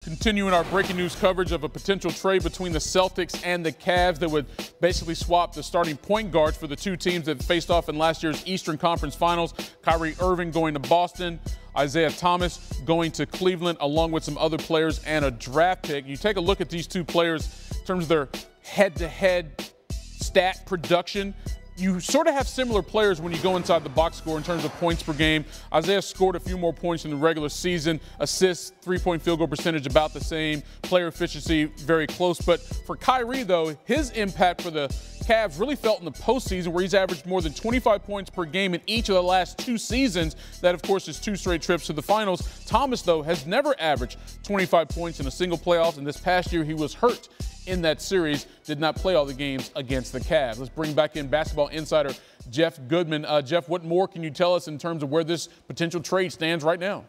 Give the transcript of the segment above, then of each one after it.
Continuing our breaking news coverage of a potential trade between the Celtics and the Cavs that would basically swap the starting point guards for the two teams that faced off in last year's Eastern Conference Finals. Kyrie Irving going to Boston, Isaiah Thomas going to Cleveland, along with some other players and a draft pick. You take a look at these two players in terms of their head-to-head stat production. You sort of have similar players when you go inside the box score in terms of points per game. Isaiah scored a few more points in the regular season. Assists, three-point field goal percentage about the same. Player efficiency very close. But for Kyrie, though, his impact for the Cavs really felt in the postseason, where he's averaged more than 25 points per game in each of the last two seasons. That, of course, is two straight trips to the finals. Thomas, though, has never averaged 25 points in a single playoff, and this past year he was hurt in that series, did not play all the games against the Cavs. Let's bring back in basketball insider Jeff Goodman. Jeff, what more can you tell us in terms of where this potential trade stands right now?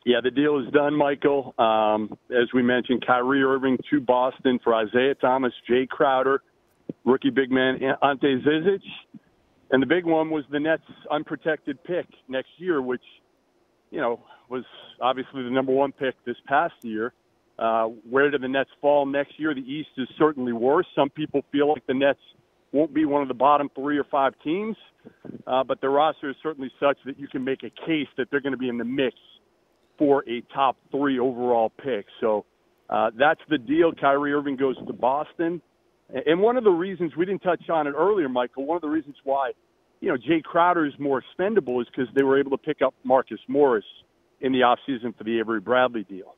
Yeah, the deal is done, Michael. As we mentioned, Kyrie Irving to Boston for Isaiah Thomas, Jae Crowder, rookie big man Ante Zizic. And the big one was the Nets' unprotected pick next year, which, you know, was obviously the number one pick this past year. Where do the Nets fall next year? The East is certainly worse. Some people feel like the Nets won't be one of the bottom 3 or 5 teams, but their roster is certainly such that you can make a case that they're going to be in the mix for a top 3 overall pick. So that's the deal. Kyrie Irving goes to Boston. And one of the reasons, we didn't touch on it earlier, Michael, one of the reasons why, you know, Jae Crowder is more expendable is because they were able to pick up Marcus Morris in the offseason for the Avery Bradley deal.